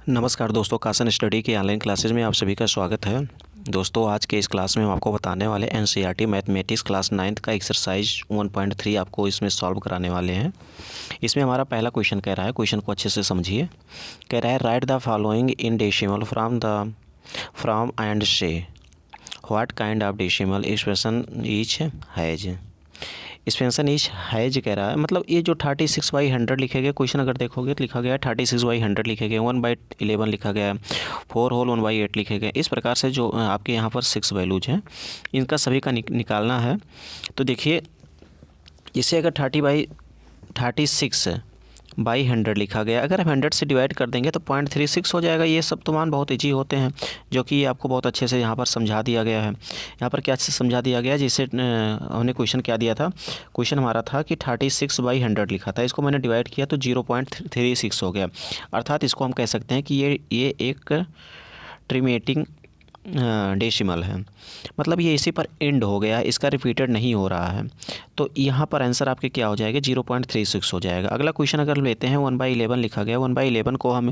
नमस्कार दोस्तों, कासन स्टडी की ऑनलाइन क्लासेस में आप सभी का स्वागत है। दोस्तों, आज के इस क्लास में हम आपको बताने वाले एनसीईआरटी मैथमेटिक्स क्लास 9th का एक्सरसाइज 1.3 आपको इसमें सॉल्व कराने वाले हैं। इसमें हमारा पहला क्वेश्चन कह रहा है, क्वेश्चन को अच्छे से समझिए। कह रहा है write the following in decimal from and से what kind of decimal expression each has. Expansion each has कह रहा है, मतलब ये जो 36/100 लिखे गए क्वेश्चन अगर देखोगे तो लिखा गया है 36/100 लिखे गए, 1/11 लिखा गया है, 4 होल 1/8 लिखे गए। इस प्रकार से जो आपके यहाँ पर 6 वैल्यूज हैं, इनका सभी का निकालना है। तो देखिए, इसे अगर 36/100 लिखा गया, अगर हम 100 से डिवाइड कर देंगे तो 0.36 हो जाएगा। ये सब तो मान बहुत ईजी होते हैं, जो कि आपको बहुत अच्छे से यहाँ पर समझा दिया गया है। यहाँ पर क्या अच्छे से समझा दिया गया है, जिससे हमने क्वेश्चन क्या दिया था, क्वेश्चन हमारा था कि 36/100 लिखा था, इसको मैंने डिवाइड किया तो 0.36 हो गया। अर्थात इसको हम कह सकते हैं कि ये एक ट्रिमेटिंग डेसिमल है, मतलब ये इसी पर एंड हो गया है, इसका रिपीटेड नहीं हो रहा है। तो यहाँ पर आंसर आपके क्या हो जाएगा, 0.36 हो जाएगा। अगला क्वेश्चन अगर लेते हैं, 1/11 लिखा गया, 1/11 को हम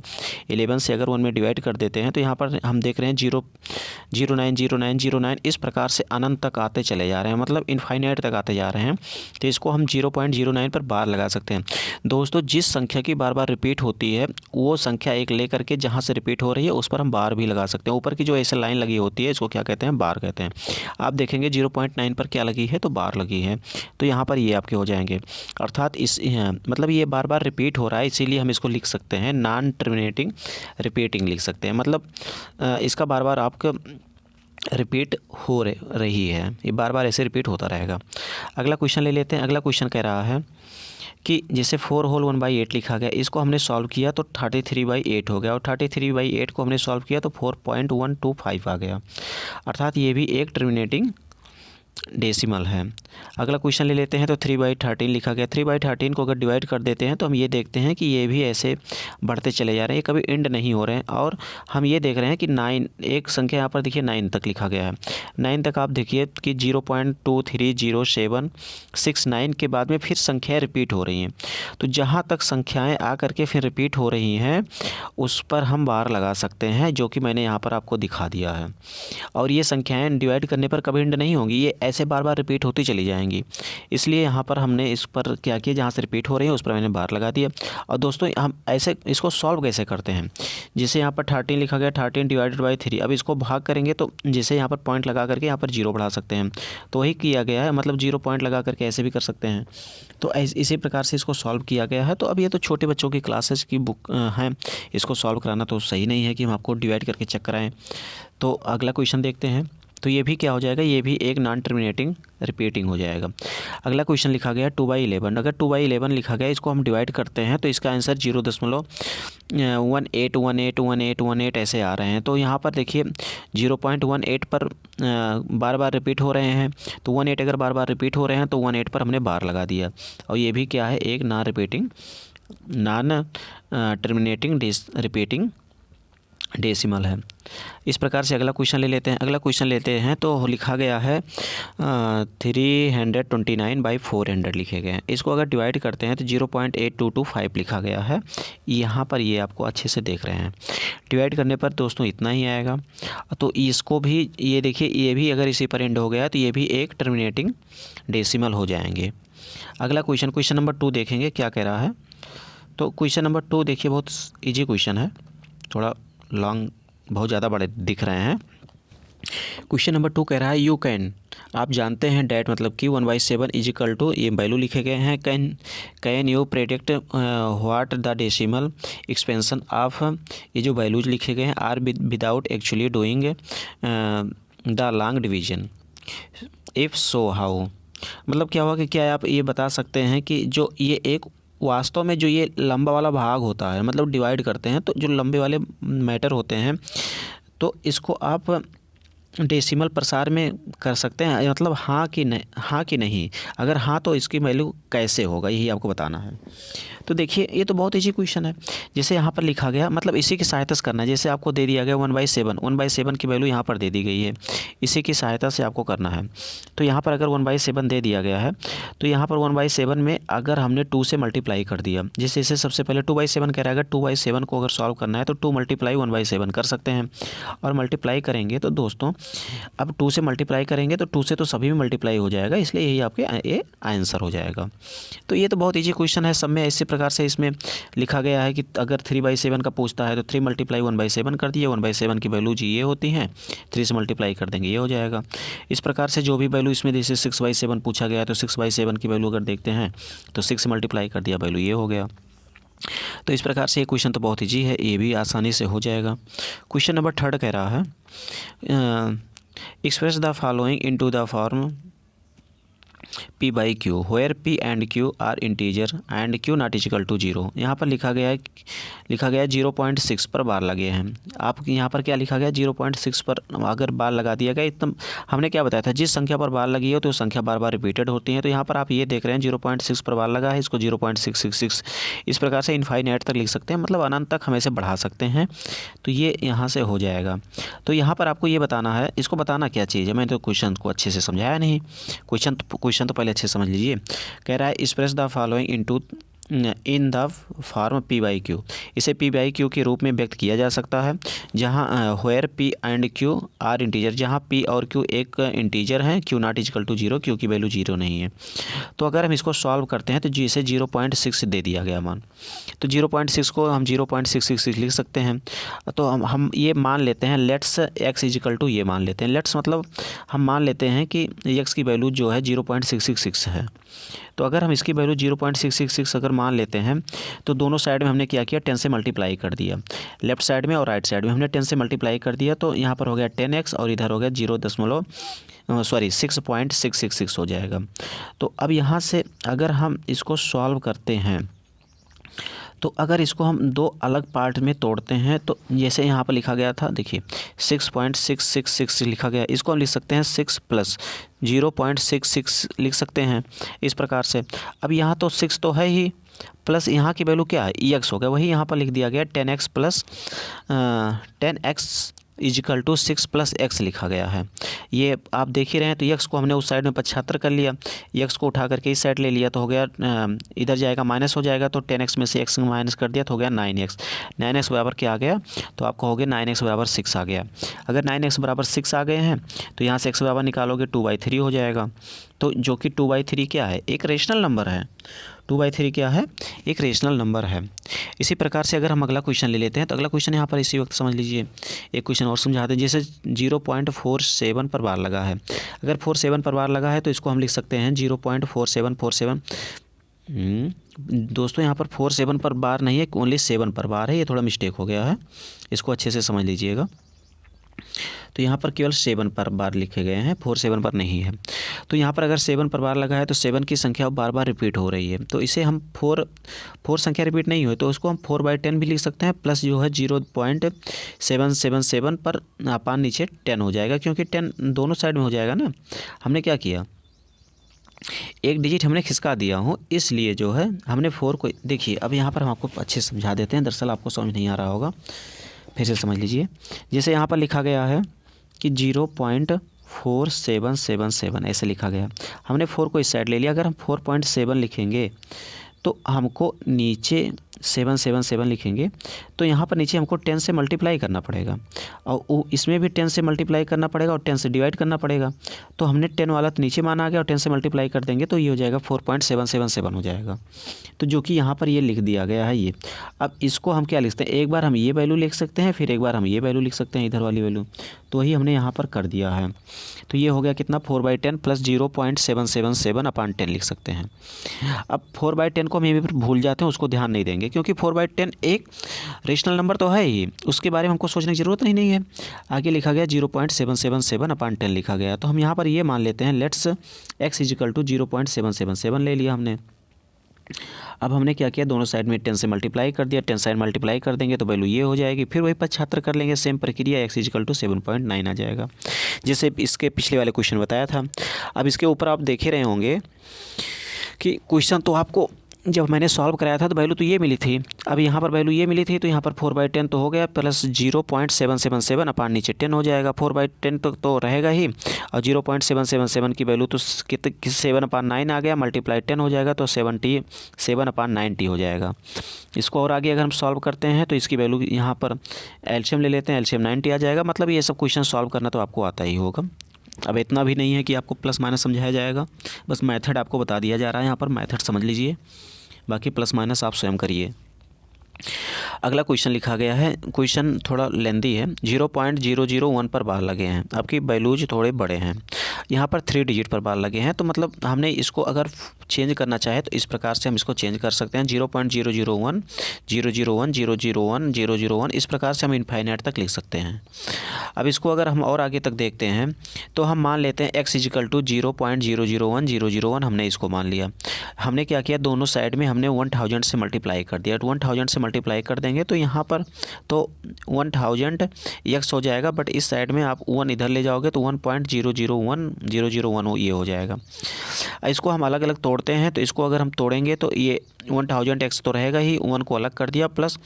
11 से अगर 1 में डिवाइड कर देते हैं तो यहाँ पर हम देख रहे हैं 0.09 इस प्रकार से अनंत तक आते चले जा रहे हैं, मतलब इनफाइनाइट तक आते जा रहे हैं। तो इसको हम 0.09 पर बार लगा सकते हैं। दोस्तों, जिस संख्या की बार बार रिपीट होती है, वो संख्या एक ले करके जहाँ से रिपीट हो रही है उस पर हम बार भी लगा सकते हैं। ऊपर की जो ऐसे लाइन लगी होती है, इसको क्या कहते हैं, बार कहते हैं। आप देखेंगे 0.9 पर क्या लगी है, तो बार लगी है, तो यहाँ पर ये आपके हो जाएंगे। अर्थात मतलब ये बार बार रिपीट हो रहा है, इसीलिए हम इसको लिख सकते हैं नॉन टर्मिनेटिंग रिपीटिंग लिख सकते हैं। मतलब इसका बार बार आपका रिपीट हो रही है, ये बार बार ऐसे रिपीट होता रहेगा। अगला क्वेश्चन ले लेते हैं। अगला क्वेश्चन कह रहा है कि जैसे 4 होल 1/8 लिखा गया, इसको हमने सॉल्व किया तो 33/8 हो गया, और 33/8 को हमने सॉल्व किया तो 4.125 आ गया। अर्थात ये भी एक टर्मिनेटिंग डेसिमल है। अगला क्वेश्चन ले लेते हैं। तो 3/13 लिखा गया, 3/13 को अगर डिवाइड कर देते हैं तो हम ये देखते हैं कि ये भी ऐसे बढ़ते चले जा रहे हैं, ये कभी एंड नहीं हो रहे हैं। और हम ये देख रहे हैं कि 9 एक संख्या यहाँ पर देखिए 9 तक लिखा गया है। 9 तक आप देखिए कि 0.230769 के बाद में फिर संख्याएँ रिपीट हो रही हैं। तो जहाँ तक संख्याएँ आ करके फिर रिपीट हो रही हैं, उस पर हम बार लगा सकते हैं, जो कि मैंने यहाँ पर आपको दिखा दिया है। और ये संख्याएँ डिवाइड करने पर कभी एंड नहीं होंगी, ये ऐसे बार बार रिपीट होती चली जाएंगी। इसलिए यहाँ पर हमने इस पर क्या किया, जहाँ से रिपीट हो रही है उस पर मैंने बार लगा दिया। और दोस्तों, हम ऐसे इसको सॉल्व कैसे करते हैं, जैसे यहाँ पर 13 लिखा गया, 13 डिवाइडेड बाई 3। अब इसको भाग करेंगे तो जैसे यहाँ पर पॉइंट लगा करके यहाँ पर 0 बढ़ा सकते हैं, तो वही किया गया है, मतलब 0 पॉइंट लगा करके ऐसे भी कर सकते हैं। तो इसी प्रकार से इसको सॉल्व किया गया है। तो अब ये तो छोटे बच्चों की क्लासेस की बुक हैं, इसको सॉल्व कराना तो सही नहीं है कि हम आपको डिवाइड करके चेक कराएँ। तो अगला क्वेश्चन देखते हैं। तो ये भी क्या हो जाएगा, ये भी एक नॉन टर्मिनेटिंग रिपीटिंग हो जाएगा। अगला क्वेश्चन लिखा गया 2/11। अगर 2/11 लिखा गया, इसको हम डिवाइड करते हैं तो इसका आंसर 0.181818 ऐसे आ रहे हैं। तो यहाँ पर देखिए 0.18 पर बार बार रिपीट हो रहे हैं, तो 18 अगर बार बार रिपीट हो रहे हैं तो 18 पर हमने बार लगा दिया। और ये भी क्या है, एक नॉन टर्मिनेटिंग रिपीटिंग डेसिमल है। इस प्रकार से अगला क्वेश्चन ले लेते हैं। अगला क्वेश्चन लेते हैं तो लिखा गया है 329/400 लिखे गए हैं। इसको अगर डिवाइड करते हैं तो 0.8225 लिखा गया है। यहाँ पर ये आपको अच्छे से देख रहे हैं, डिवाइड करने पर दोस्तों इतना ही आएगा। तो इसको भी ये देखिए, ये भी अगर इसी पर एंड हो गया तो ये भी एक टर्मिनेटिंग डेसिमल हो जाएंगे। अगला क्वेश्चन नंबर 2 देखेंगे क्या कह रहा है। तो क्वेश्चन नंबर 2 देखिए, बहुत ईजी क्वेश्चन है, थोड़ा लॉन्ग, बहुत ज़्यादा बड़े दिख रहे हैं। क्वेश्चन नंबर 2 कह रहा है यू कैन, आप जानते हैं डैट मतलब कि 1/7 इज इक्वल टू, ये वैल्यू लिखे गए हैं। Can you predict what the decimal expansion of, ये जो वैल्यूज लिखे गए हैं are without actually doing the long division, if so how. मतलब क्या हुआ कि क्या आप ये बता सकते हैं कि जो ये एक वास्तव में जो ये लंबा वाला भाग होता है, मतलब डिवाइड करते हैं तो जो लंबे वाले मैटर होते हैं, तो इसको आप डेसिमल प्रसार में कर सकते हैं, मतलब हाँ कि नहीं, अगर हाँ तो इसकी वैल्यू कैसे होगा, यही आपको बताना है। तो देखिए ये तो बहुत ईजी क्वेश्चन है। जैसे यहाँ पर लिखा गया, मतलब इसी की सहायता से करना है। जैसे आपको दे दिया गया 1/7 की वैल्यू यहाँ पर दे दी गई है, इसी की सहायता से आपको करना है। तो यहाँ पर अगर 1/7 दे दिया गया है, तो यहाँ पर 1/7 में अगर हमने 2 से मल्टीप्लाई कर दिया, जैसे इसे सबसे पहले 2/7 कह रहा है, अगर 2/7 को अगर सॉल्व करना है तो 2 × 1/7 कर सकते हैं, और मल्टीप्लाई करेंगे तो दोस्तों अब 2 से मल्टीप्लाई करेंगे तो 2 से तो सभी में मल्टीप्लाई हो जाएगा, इसलिए यही आपके ये आंसर हो जाएगा। तो ये तो बहुत ईजी क्वेश्चन है। सब में इसी प्रकार से इसमें लिखा गया है कि अगर 3/7 का पूछता है तो 3 × 1/7 कर दिए, 1/7 की वैल्यू जी ये होती है, 3 से मल्टीप्लाई कर देंगे ये हो जाएगा। इस प्रकार से जो भी वैल्यू इसमें, जैसे 6/7 पूछा गया है तो 6/7 की वैल्यू अगर देखते हैं तो 6 से मल्टीप्लाई कर दिया, वैल्यू ये हो गया। तो इस प्रकार से ये क्वेश्चन तो बहुत ईजी है, ये भी आसानी से हो जाएगा। क्वेश्चन नंबर 3 कह रहा है express the following into the form P/Q where P and Q are integer and Q not equal to 0। यहाँ पर लिखा गया है 0.6 पर बार लगे हैं। आप यहाँ पर क्या लिखा गया, 0.6 पर अगर बार लगा दिया गया, इतना हमने क्या बताया था, जिस संख्या पर बार लगी हो तो संख्या बार बार रिपीटेड होती है। तो यहाँ पर आप ये देख रहे हैं 0.6 पर बार लगा है, इसको 0.666 इस प्रकार से इनफाइनाइट तक लिख सकते हैं, मतलब अनंत तक हम इसे बढ़ा सकते हैं। तो ये यहाँ से हो जाएगा। तो यहाँ पर आपको ये बताना है, इसको बताना क्या चीज़ है, मैंने तो क्वेश्चन को अच्छे से समझाया नहीं। क्वेश्चन तो पहले अच्छे से समझ लीजिए। कह रहा है express the following in the form P/Q। इसे P/Q के रूप में व्यक्त किया जा सकता है, जहाँ where P and Q are integer, जहाँ P और Q एक इंटीजर हैं, Q not equal to 0, Q की वैल्यू 0 नहीं है। तो अगर हम इसको सॉल्व करते हैं तो इसे 0.6 दे दिया गया मान, तो 0.6 को हम 0.666 लिख सकते हैं। तो हम ये मान लेते हैं, लेट्स x इक्वल टू ये मान लेते हैं, लेट्स मतलब हम मान लेते हैं कि x की वैल्यू जो है 0.666 है। तो अगर हम इसकी वैल्यू 0.666 अगर मान लेते हैं तो दोनों साइड में हमने क्या किया, 10 से मल्टीप्लाई कर दिया, लेफ्ट साइड में और राइट साइड में हमने 10 से मल्टीप्लाई कर दिया। तो यहाँ पर हो गया 10x और इधर हो गया 6.666 हो जाएगा। तो अब यहाँ से अगर हम इसको सॉल्व करते हैं, तो अगर इसको हम दो अलग पार्ट में तोड़ते हैं, तो जैसे यहाँ पर लिखा गया था, देखिए 6.666 लिखा गया, इसको हम लिख सकते हैं 6 + 0.66 लिख सकते हैं इस प्रकार से। अब यहाँ तो 6 तो है ही, प्लस यहाँ की वैल्यू क्या है, x हो गया, वही यहाँ पर लिख दिया गया 10x + 10x is equal to 6 + x लिखा गया है। ये आप देख ही रहे हैं। तो x को हमने उस साइड में 75 कर लिया, x को उठा करके इस साइड ले लिया तो हो गया, इधर जाएगा माइनस हो जाएगा, तो 10x में से x माइनस कर दिया तो हो गया 9x। 9x बराबर क्या आ गया, तो आपको हो गया 9x बराबर 6 आ गया। अगर 9x बराबर 6 आ गए हैं तो यहाँ से x बराबर निकालोगे 2/3 हो जाएगा। तो जो कि 2/3 क्या है, एक रेशनल नंबर है। 2/3 क्या है, एक रेशनल नंबर है। इसी प्रकार से अगर हम अगला क्वेश्चन ले लेते हैं, तो अगला क्वेश्चन यहाँ पर इसी वक्त समझ लीजिए। एक क्वेश्चन और समझाते हैं, जैसे 0.47 पर बार लगा है। अगर 47 पर बार लगा है तो इसको हम लिख सकते हैं 0.4747। दोस्तों यहाँ पर 47 पर बार नहीं है, ओनली 7 पर बार है, ये थोड़ा मिस्टेक हो गया है, इसको अच्छे से समझ लीजिएगा। तो यहाँ पर केवल 7 पर बार लिखे गए हैं, 47 पर नहीं है। तो यहाँ पर अगर 7 पर बार लगा है तो 7 की संख्या बार बार रिपीट हो रही है, तो इसे हम 4 संख्या रिपीट नहीं हुई तो उसको हम 4/10 भी लिख सकते हैं, प्लस जो है 0.777 पर अपान नीचे 10 हो जाएगा, क्योंकि 10 दोनों साइड में हो जाएगा ना। हमने क्या किया, एक डिजिट हमने खिसका दिया हूँ, इसलिए जो है हमने 4 को, देखिए अब यहाँ पर हम आपको अच्छे से समझा देते हैं, दरअसल आपको समझ नहीं आ रहा होगा, फिर से समझ लीजिए। जैसे यहाँ पर लिखा गया है कि 0.4777 ऐसे लिखा गया, हमने 4 को इस साइड ले लिया। अगर हम 4.7 लिखेंगे तो हमको नीचे 777 लिखेंगे, तो यहाँ पर नीचे हमको 10 से मल्टीप्लाई करना पड़ेगा, और इसमें भी 10 से मल्टीप्लाई करना पड़ेगा और 10 से डिवाइड करना पड़ेगा। तो हमने 10 वाला तो नीचे माना आ गया और 10 से मल्टीप्लाई कर देंगे तो ये हो जाएगा 4.777 हो जाएगा। तो जो कि यहाँ पर ये लिख दिया गया है ये। अब इसको हम क्या लिखते हैं, एक बार हम ये वैल्यू लिख सकते हैं, फिर एक बार हम ये वैल्यू लिख सकते हैं, इधर वाली वैल्यू, तो वही हमने यहाँ पर कर दिया है। तो ये हो गया कितना, 4/10 प्लस 0.777/10 लिख सकते हैं। अब 4/10 को हम यहीं पर भूल जाते हैं, उसको ध्यान नहीं देंगे, क्योंकि 4/10 एक रेशनल नंबर तो है ही, उसके बारे में हमको सोचने की ज़रूरत नहीं है। आगे लिखा गया 0.777/10 लिखा गया, तो हम यहाँ पर ये मान लेते हैं, लेट्स x इजिकल टू 0.777 ले लिया हमने। अब हमने क्या किया, दोनों साइड में 10 से मल्टीप्लाई कर दिया, 10 साइड मल्टीप्लाई कर देंगे तो वैल्यू ये हो जाएगी। फिर वही 75 कर लेंगे, सेम प्रक्रिया, x इजिकल टू 7.9 आ जाएगा, जैसे इसके पिछले वाले क्वेश्चन बताया था। अब इसके ऊपर आप देख ही रहे होंगे कि क्वेश्चन तो आपको जब मैंने सॉल्व कराया था तो वैल्यू तो ये मिली थी, अब यहाँ पर वैल्यू ये मिली थी, तो यहाँ पर 4/10 तो हो गया, प्लस 0.777 अपान नीचे 10 हो जाएगा। 4/10 तो रहेगा ही, और 0.777 की वैल्यू तो 7/9 आ गया, मल्टीप्लाई 10 हो जाएगा तो 7/90 हो जाएगा। इसको और आगे अगर हम सॉल्व करते हैं तो इसकी वैल्यू यहाँ पर एलसीएम ले लेते हैं, एलसीएम 90 आ जाएगा। मतलब ये सब क्वेश्चन सॉल्व करना तो आपको आता ही होगा। अब इतना भी नहीं है कि आपको प्लस माइनस समझाया जाएगा, बस मेथड आपको बता दिया जा रहा है, यहाँ पर मेथड समझ लीजिए, बाकी प्लस माइनस आप स्वयं करिए। अगला क्वेश्चन लिखा गया है, क्वेश्चन थोड़ा लेंदी है। 0.001 पर बार लगे हैं, आपकी वैल्यूज थोड़े बड़े हैं, यहाँ पर 3 डिजिट पर बार लगे हैं, तो मतलब हमने इसको अगर चेंज करना चाहे तो इस प्रकार से हम इसको चेंज कर सकते हैं। 0.001 001 001 001 इस प्रकार से हम इनफाइनाइट तक लिख सकते हैं। अब इसको अगर हम और आगे तक देखते हैं तो हम मान लेते हैं x इजिकल टू 0.001 001, हमने इसको मान लिया। हमने क्या किया, दोनों साइड में हमने 1000 से मल्टीप्लाई कर दिया, 1000 से मल्टीप्लाई कर देंगे तो यहाँ पर तो 1000 x हो जाएगा, बट इस साइड में आप 1 इधर ले जाओगे तो 1.001 001 ये हो जाएगा। इसको हम अलग अलग तोड़ते हैं, तो इसको अगर हम तोड़ेंगे तो ये 1000 x तो रहेगा ही, 1 को अलग कर दिया, प्लस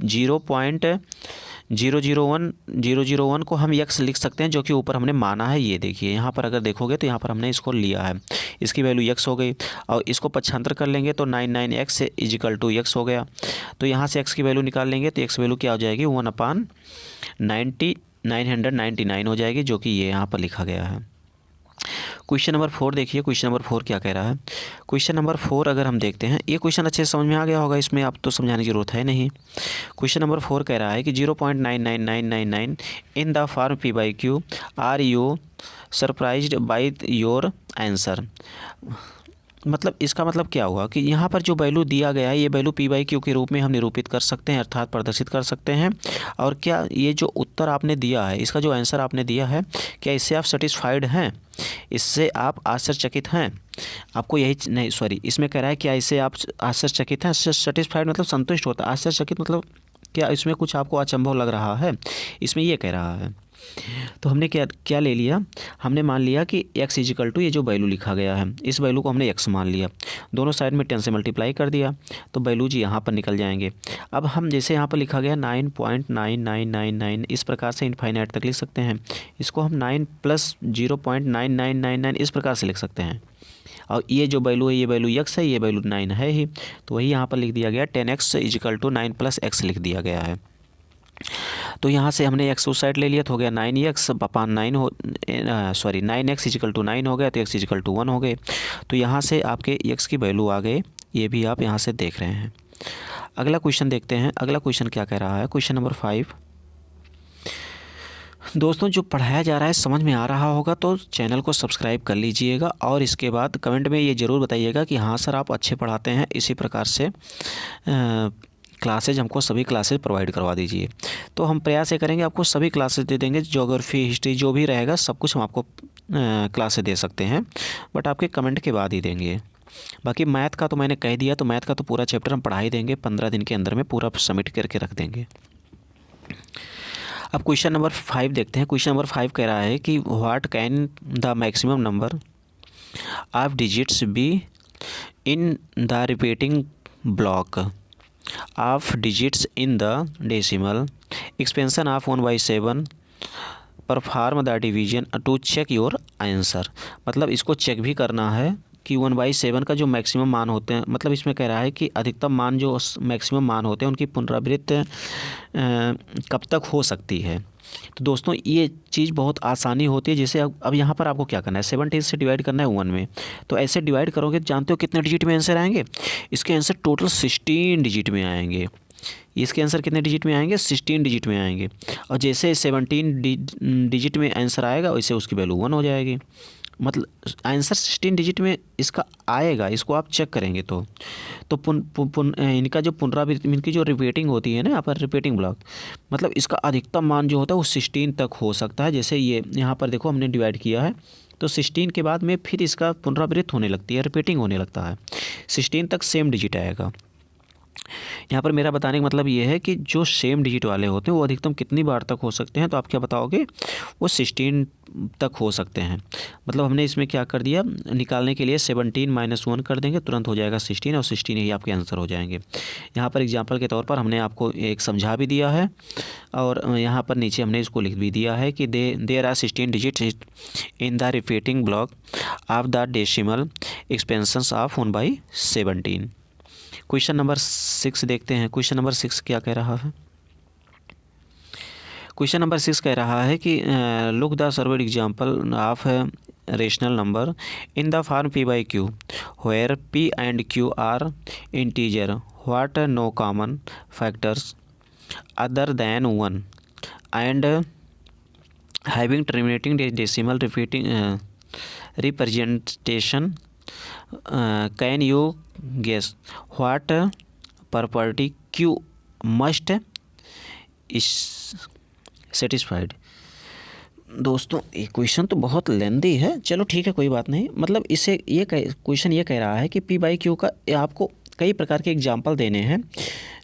0.001 को हम x लिख सकते हैं, जो कि ऊपर हमने माना है। ये देखिए यहाँ पर अगर देखोगे तो यहाँ पर हमने इसको लिया है, इसकी वैल्यू x हो गई, और इसको 75 कर लेंगे तो 99x इजिकल टू x हो गया। तो यहाँ से x की वैल्यू निकाल लेंगे तो x वैल्यू क्या हो जाएगी, 1/999 हो जाएगी, जो कि ये यहाँ पर लिखा गया है। क्वेश्चन नंबर 4 देखिए, क्वेश्चन नंबर 4 क्या कह रहा है। क्वेश्चन नंबर 4 अगर हम देखते हैं, ये क्वेश्चन अच्छे से समझ में आ गया होगा, इसमें आप तो समझाने की जरूरत है नहीं। क्वेश्चन नंबर 4 कह रहा है कि 0.99999 in the form p/q, are you surprised by your answer. मतलब इसका मतलब क्या हुआ कि यहाँ पर जो वैल्यू दिया गया है, ये वैल्यू p/q के रूप में हम निरूपित कर सकते हैं, अर्थात प्रदर्शित कर सकते हैं। और क्या ये जो उत्तर आपने दिया है, इसका जो आंसर आपने दिया है, क्या इससे आप सेटिस्फाइड हैं, इससे आप आश्चर्यचकित हैं? आपको यही नहीं, सॉरी, इसमें कह रहा है क्या इससे आप आश्चर्यचकित हैं। सेटिस्फाइड मतलब संतुष्ट होता है, आश्चर्यचकित मतलब क्या इसमें कुछ आपको अचंभव लग रहा है, इसमें ये कह रहा है। तो हमने क्या ले लिया, हमने मान लिया कि x इजिकल टू ये जो वैल्यू लिखा गया है, इस वैल्यू को हमने x मान लिया, दोनों साइड में 10 से मल्टीप्लाई कर दिया, तो वैल्यूज यहाँ पर निकल जाएंगे। अब हम जैसे यहाँ पर लिखा गया 9.9999 इस प्रकार से इनफाइनाइट तक लिख सकते हैं। इसको हम 9 प्लस 0.9999 इस प्रकार से लिख सकते हैं। और ये जो वैल्यू है, ये वैल्यू x है, ये वैल्यू 9 है ही, तो वही यहाँ पर लिख दिया गया, 10x is equal to 9 plus x लिख दिया गया है। तो यहाँ से हमने x उस साइड ले लिया तो हो गया 9x अपान 9 हो, सॉरी 9x इजिकल टू 9 हो गया, तो x इजिकल टू 1 हो गए। तो यहाँ से आपके x की वैल्यू आ गए, ये भी आप यहाँ से देख रहे हैं। अगला क्वेश्चन देखते हैं, अगला क्वेश्चन क्या कह रहा है, क्वेश्चन नंबर 5। दोस्तों जो पढ़ाया जा रहा है समझ में आ रहा होगा तो चैनल को सब्सक्राइब कर लीजिएगा, और इसके बाद कमेंट में ये ज़रूर बताइएगा कि हाँ सर आप अच्छे पढ़ाते हैं, इसी प्रकार से क्लासेज हमको सभी क्लासेज प्रोवाइड करवा दीजिए। तो हम प्रयास ये करेंगे आपको सभी क्लासेज दे देंगे, ज्योग्राफी हिस्ट्री जो भी रहेगा सब कुछ हम आपको क्लासेज दे सकते हैं, बट आपके कमेंट के बाद ही देंगे। बाकी मैथ का तो मैंने कह दिया, तो मैथ का तो पूरा चैप्टर हम पढ़ा ही देंगे, 15 दिन के अंदर में पूरा सबमिट करके रख देंगे। अब क्वेश्चन नंबर 5 देखते हैं। क्वेश्चन नंबर 5 कह रहा है कि what can the maximum number of digits be in the repeating block of digits in the decimal expansion of 1/7 perform the division to check your answer. मतलब इसको चेक भी करना है कि 1/7 का जो मैक्सिमम मान होते हैं, मतलब इसमें कह रहा है कि अधिकतम मान जो मैक्सिमम मान होते हैं उनकी पुनरावृत्ति कब तक हो सकती है। तो दोस्तों ये चीज़ बहुत आसानी होती है। जैसे अब यहाँ पर आपको क्या करना है, 17 से डिवाइड करना है 1 में, तो ऐसे डिवाइड करोगे, जानते हो कितने डिजिट में आंसर आएंगे, इसके आंसर टोटल 16 डिजिट में आएंगे। इसके आंसर कितने डिजिट में आएंगे, 16 डिजिट में आएंगे। और जैसे 17 डिजिट में आंसर आएगा वैसे उसकी वैल्यू 1 हो जाएगी। मतलब आंसर 16 डिजिट में इसका आएगा, इसको आप चेक करेंगे तो इनका जो पुनरावृत्ति, इनकी जो रिपीटिंग होती है ना यहाँ पर रिपीटिंग ब्लॉक, मतलब इसका अधिकतम मान जो होता है वो 16 तक हो सकता है। जैसे ये यहाँ पर देखो हमने डिवाइड किया है तो 16 के बाद में फिर इसका पुनरावृत्ति होने लगती है, रिपीटिंग होने लगता है। 16 तक सेम डिजिट आएगा। यहाँ पर मेरा बताने का मतलब ये है कि जो सेम डिजिट वाले होते हैं वो अधिकतम कितनी बार तक हो सकते हैं, तो आप क्या बताओगे, वो 16 तक हो सकते हैं। मतलब हमने इसमें क्या कर दिया, निकालने के लिए 17 - 1 कर देंगे, तुरंत हो जाएगा 16 और 16 ही आपके आंसर हो जाएंगे। यहाँ पर एग्जाम्पल के तौर पर हमने आपको एक समझा भी दिया है और यहाँ पर नीचे हमने इसको लिख भी दिया है कि there are 16 digit in the repeating block of the decimal expansions of 1/17। Question number 6 देखते हैं। क्वेश्चन नंबर 6 क्या कह रहा है। क्वेश्चन नंबर 6 कह रहा है कि look the served example of rational number in the form p/q where p and q are integer what no common factors other than 1 and having terminating decimal representation. Can you guess what property q must is satisfied? दोस्तों ये question तो बहुत लेंदी है, चलो ठीक है कोई बात नहीं। मतलब इसे ये क्वेश्चन ये कह रहा है कि p/q का आपको कई प्रकार के एग्जाम्पल देने हैं।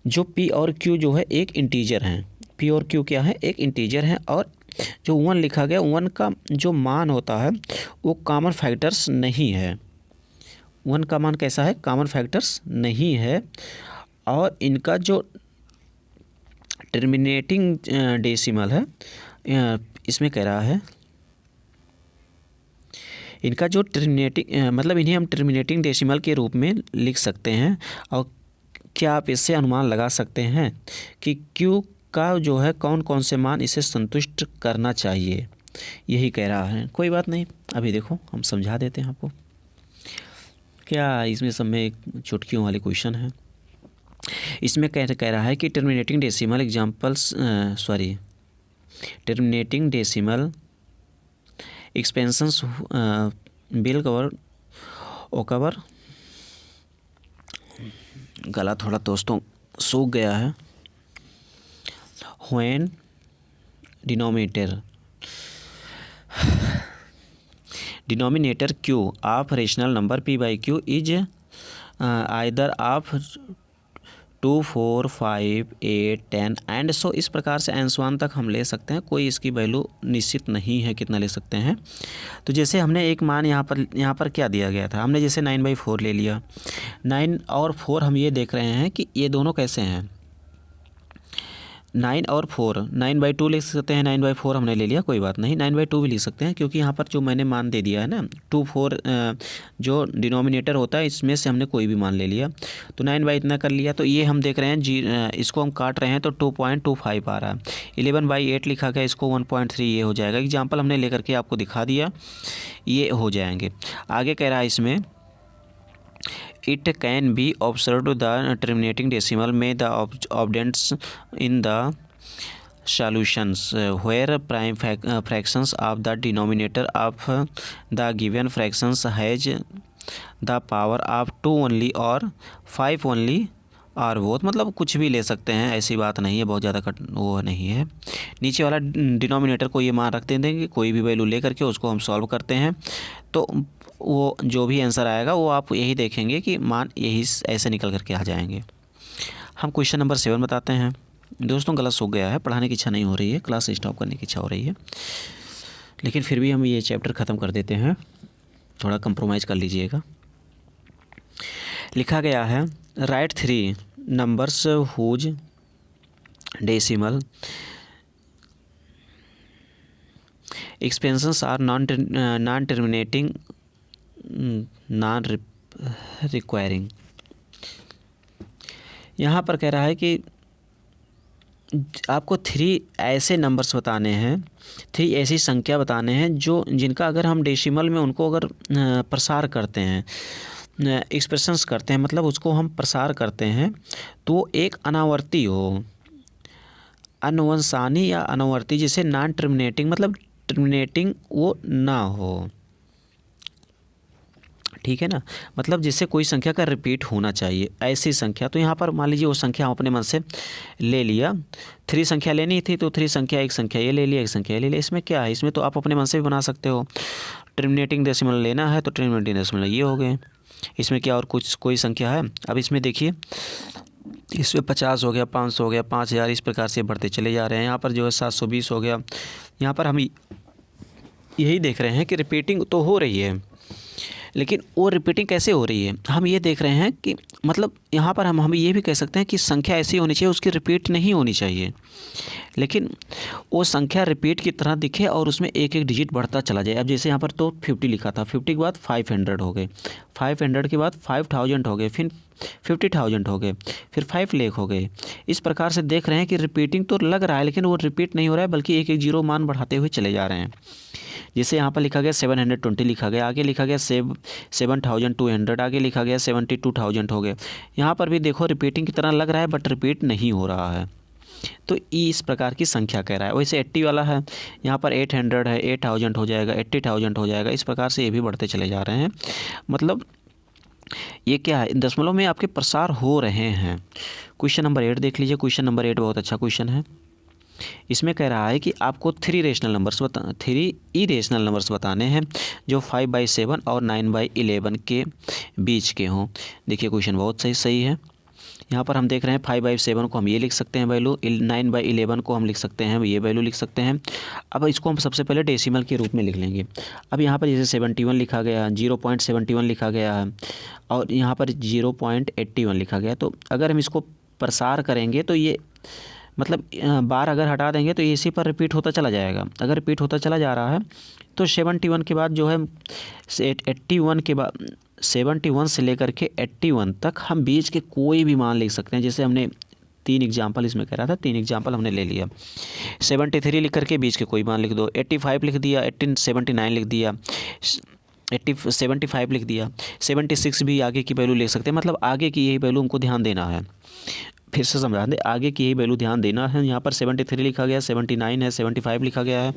जो p और q जो है एक इंटीजर हैं, p और q क्या है, एक इंटीजर हैं, और जो 1 लिखा गया 1 का जो मान होता है वो कॉमन फैक्टर्स नहीं है। 1 का मान कैसा है, कॉमन फैक्टर्स नहीं है। और इनका जो टर्मिनेटिंग डेसिमल है, इसमें कह रहा है इनका जो टर्मिनेटिंग मतलब इन्हें हम टर्मिनेटिंग डेसिमल के रूप में लिख सकते हैं। और क्या आप इससे अनुमान लगा सकते हैं कि Q का जो है कौन कौन से मान इसे संतुष्ट करना चाहिए, यही कह रहा है। कोई बात नहीं, अभी देखो हम समझा देते हैं आपको। क्या इसमें सब में एक चुटकियों वाले क्वेश्चन है। इसमें कह रहा है कि terminating decimal examples terminating decimal expansions will cover ओकवर। गला थोड़ा दोस्तों सूख गया है। When denominator q of rational number p/q is either of 2, 4, 5, 8, 10 and so इस प्रकार से एंसवान तक हम ले सकते हैं। कोई इसकी वैल्यू निश्चित नहीं है कितना ले सकते हैं। तो जैसे हमने एक मान यहाँ पर क्या दिया गया था, हमने जैसे 9/4 ले लिया। 9 और 4 हम ये देख रहे हैं कि ये दोनों कैसे हैं, 9 और 4, 9/2 लिख सकते हैं, 9/4 हमने ले लिया, कोई बात नहीं। 9/2 भी लिख सकते हैं क्योंकि यहाँ पर जो मैंने मान दे दिया है ना 2, 4 जो डिनोमिनेटर होता है इसमें से हमने कोई भी मान ले लिया, तो 9 इतना कर लिया। तो ये हम देख रहे हैं इसको हम काट रहे हैं तो 2.25 आ रहा है। 11/8 लिखा गया, इसको 1.3 ये हो जाएगा। एग्जाम्पल हमने लेकर के आपको दिखा दिया, ये हो जाएंगे। आगे कह रहा है इसमें It can be observed the terminating decimal may the obtents in the solutions where prime fractions of the denominator of the given fractions has the power of 2 only or 5 only और बहुत, मतलब कुछ भी ले सकते हैं, ऐसी बात नहीं है, बहुत ज़्यादा वो नहीं है। नीचे वाला डिनोमिनेटर को ये मान रखते देंगे, कोई भी वैल्यू ले करके उसको हम सॉल्व करते हैं तो वो जो भी आंसर आएगा वो आप यही देखेंगे कि मान यही ऐसे निकल करके आ जाएंगे। हम क्वेश्चन नंबर 7 बताते हैं। दोस्तों गला सूख गया है, पढ़ाने की इच्छा नहीं हो रही है, क्लास स्टॉप करने की इच्छा हो रही है, लेकिन फिर भी हम ये चैप्टर ख़त्म कर देते हैं, थोड़ा कंप्रोमाइज़ कर लीजिएगा। लिखा गया है write 3 numbers whose decimal expansions are non terminating non recurring. यहाँ पर कह रहा है कि आपको 3 ऐसे नंबर्स बताने हैं, 3 ऐसी संख्या बताने हैं जो जिनका अगर हम डेसिमल में उनको अगर प्रसार करते हैं, एक्सप्रेशंस करते हैं, मतलब उसको हम प्रसार करते हैं तो एक अनावर्ती हो, अनुवंशानी या अनावर्ती, जिसे नॉन टर्मिनेटिंग मतलब टर्मिनेटिंग वो ना हो, ठीक है ना। मतलब जिससे कोई संख्या का रिपीट होना चाहिए, ऐसी संख्या। तो यहाँ पर मान लीजिए वो संख्या हम अपने मन से ले लिया, 3 संख्या लेनी थी तो 3 संख्या, एक संख्या ये ले लिया, एक संख्या ये ले लिया। इसमें क्या है, इसमें तो आप अपने मन से भी बना सकते हो। टर्मिनेटिंग डेसिमल लेना है तो टर्मिनेटिंग डेसिमल ये हो गए। इसमें क्या और कुछ कोई संख्या है? अब इसमें देखिए, इसमें 50 हो गया, 500 हो गया, 5000, इस प्रकार से बढ़ते चले जा रहे हैं। यहाँ पर जो है 720 हो गया। यहाँ पर हम यही देख रहे हैं कि रिपीटिंग तो हो रही है, लेकिन वो रिपीटिंग कैसे हो रही है हम ये देख रहे हैं कि मतलब यहाँ पर हम ये भी कह सकते हैं कि संख्या ऐसी होनी चाहिए, उसकी रिपीट नहीं होनी चाहिए, लेकिन वो संख्या रिपीट की तरह दिखे और उसमें एक एक डिजिट बढ़ता चला जाए। अब जैसे यहाँ पर तो 50 लिखा था, 50 के बाद 500 हो गए, 500 के बाद 5000 हो गए, फिर 50,000 हो गए, फिर 5 लाख हो गए। इस प्रकार से देख रहे हैं कि रिपीटिंग तो लग रहा है, लेकिन वो रिपीट नहीं हो रहा है, बल्कि एक एक जीरो मान बढ़ाते हुए चले जा रहे हैं। जैसे यहाँ पर लिखा गया 720 लिखा गया, आगे लिखा गया 7200, आगे लिखा गया 72,000 हो गए। यहाँ पर भी देखो रिपीटिंग की तरह लग रहा है, बट रिपीट नहीं हो रहा है, तो इस प्रकार की संख्या कह रहा है। वैसे 80 वाला है, यहाँ पर 800 है, 8000 हो जाएगा, 80,000 हो जाएगा। इस प्रकार से ये भी बढ़ते चले जा रहे हैं। मतलब ये क्या है, दशमलव में आपके प्रसार हो रहे हैं। क्वेश्चन नंबर 8 देख लीजिए। क्वेश्चन नंबर 8 बहुत अच्छा क्वेश्चन है। इसमें कह रहा है कि आपको 3 इरेशनल नंबर्स बताने हैं जो 5/7 और 9/11 के बीच के हों। देखिए क्वेश्चन बहुत सही है। यहाँ पर हम देख रहे हैं 5/7 को हम ये लिख सकते हैं वैल्यू, 9/11 को हम लिख सकते हैं ये वैल्यू लिख सकते हैं। अब इसको हम सबसे पहले डेसिमल के रूप में लिख लेंगे। अब यहाँ पर जैसे 71 लिखा गया, 0.71 लिखा गया है, और यहाँ पर 0.81 लिखा गया। तो अगर हम इसको प्रसार करेंगे तो ये मतलब बार अगर हटा देंगे तो ये इसी पर रिपीट होता चला जाएगा। अगर रिपीट होता चला जा रहा है तो 71 के बाद जो है 81 के बाद 71 से लेकर के 81 तक हम बीच के कोई भी मान लिख सकते हैं। जैसे हमने 3 एग्जाम्पल इसमें कह रहा था, 3 एग्जाम्पल हमने ले लिया। 73 लिख करके बीच के कोई मान लिख दो, 85 लिख दिया, 79 लिख दिया, 75 लिख दिया, 76 भी आगे की वैल्यू लिख सकते हैं। मतलब आगे की यही वैल्यू हमको ध्यान देना है। फिर से समझा दें, आगे की यही वैल्यू ध्यान देना है। यहाँ पर 73 लिखा गया, 79 है, 75 लिखा गया है।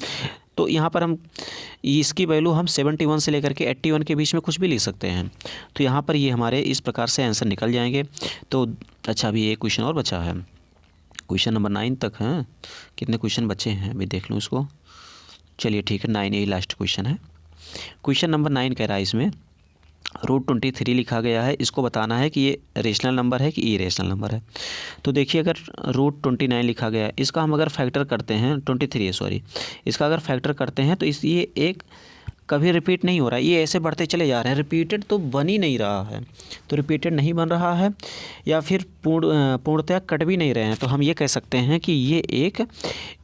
तो यहाँ पर हम इसकी वैल्यू हम 71 से लेकर के 81 के बीच में कुछ भी लिख सकते हैं। तो यहाँ पर ये हमारे इस प्रकार से आंसर निकल जाएंगे। तो अच्छा, अभी एक क्वेश्चन और बचा है। क्वेश्चन नंबर 9 तक हैं, कितने क्वेश्चन बचे हैं अभी देख लूँ इसको। चलिए ठीक है, 9 यही लास्ट क्वेश्चन है। क्वेश्चन नंबर 9 कह रहा है इसमें √23 लिखा गया है। इसको बताना है कि ये रेशनल नंबर है कि इरेशनल नंबर है। तो देखिए, अगर √29 लिखा गया है, इसका हम अगर फैक्टर करते हैं, 23 सॉरी, इसका अगर फैक्टर करते हैं तो ये एक कभी रिपीट नहीं हो रहा है, ये ऐसे बढ़ते चले जा रहे हैं। रिपीटेड तो बन ही नहीं रहा है, तो रिपीटेड नहीं बन रहा है या फिर पूर्णतः कट भी नहीं रहे हैं। तो हम ये कह सकते हैं कि ये एक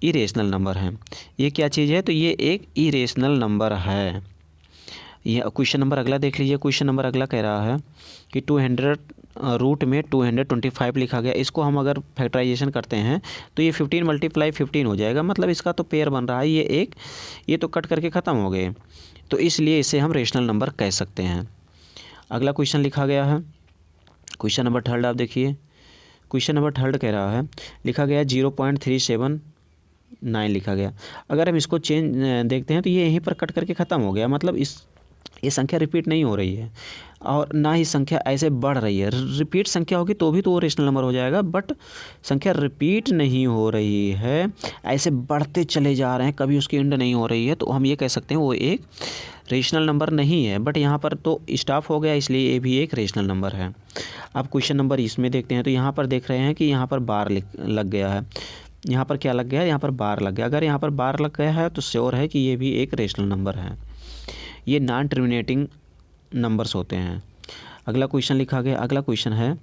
इरेशनल नंबर है। ये क्या चीज़ है? तो ये एक इरेशनल नंबर है। ये क्वेश्चन नंबर अगला देख लीजिए। क्वेश्चन नंबर अगला कह रहा है कि 200 रूट में 225 लिखा गया। इसको हम अगर फैक्टराइजेशन करते हैं तो ये 15 × 15 हो जाएगा। मतलब इसका तो पेयर बन रहा है, ये तो कट करके ख़त्म हो गए, तो इसलिए इसे हम रेशनल नंबर कह सकते हैं। अगला क्वेश्चन लिखा गया है क्वेश्चन नंबर 3 आप देखिए। क्वेश्चन नंबर 3 कह रहा है, लिखा गया 0.379 लिखा गया। अगर हम इसको चेंज देखते हैं तो ये यहीं पर कट करके ख़त्म हो गया। मतलब ये संख्या रिपीट नहीं हो रही है और ना ही संख्या ऐसे बढ़ रही है। रिपीट संख्या होगी तो भी तो वो रेशनल नंबर हो जाएगा, बट संख्या रिपीट नहीं हो रही है, ऐसे बढ़ते चले जा रहे हैं, कभी उसकी एंड नहीं हो रही है। तो हम ये कह सकते हैं वो एक रेशनल नंबर नहीं है। बट यहाँ पर तो स्टॉप हो गया, इसलिए ये भी एक रेशनल नंबर है। अब क्वेश्चन नंबर इसमें देखते हैं तो यहाँ पर देख रहे हैं कि यहाँ पर बार लग गया है। यहाँ पर क्या लग गया है? यहाँ पर बार लग गया। अगर यहाँ पर बार लग गया है तो श्योर है कि ये भी एक रेशनल नंबर है। ये नॉन टर्मिनेटिंग नंबर्स होते हैं। अगला क्वेश्चन लिखा गया। अगला क्वेश्चन है,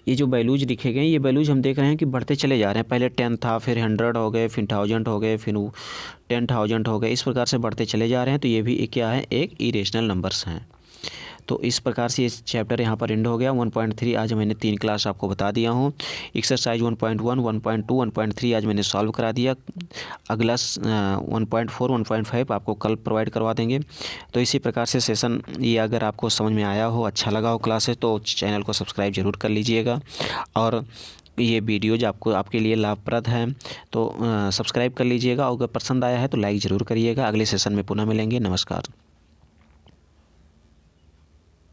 ये जो वैल्यूज लिखे गए, ये वैल्यूज हम देख रहे हैं कि बढ़ते चले जा रहे हैं। पहले 10 था, फिर 100 हो गए, फिर 1000 हो गए, फिर 10,000 हो गए। इस प्रकार से बढ़ते चले जा रहे हैं। तो ये भी क्या है? एक इरेशनल नंबर्स हैं। तो इस प्रकार से ये चैप्टर यहाँ पर एंड हो गया। 1.3 आज मैंने 3 क्लास आपको बता दिया हूँ। एक्सरसाइज 1.1, 1.2, 1.3 आज मैंने सॉल्व करा दिया। अगला 1.4, 1.5 आपको कल प्रोवाइड करवा देंगे। तो इसी प्रकार से सेशन ये अगर आपको समझ में आया हो, अच्छा लगा हो क्लासेस, तो चैनल को सब्सक्राइब ज़रूर कर लीजिएगा। और ये वीडियोज आपके लिए लाभप्रद हैं तो सब्सक्राइब कर लीजिएगा। और अगर पसंद आया है तो लाइक ज़रूर करिएगा। अगले सेशन में पुनः मिलेंगे। नमस्कार।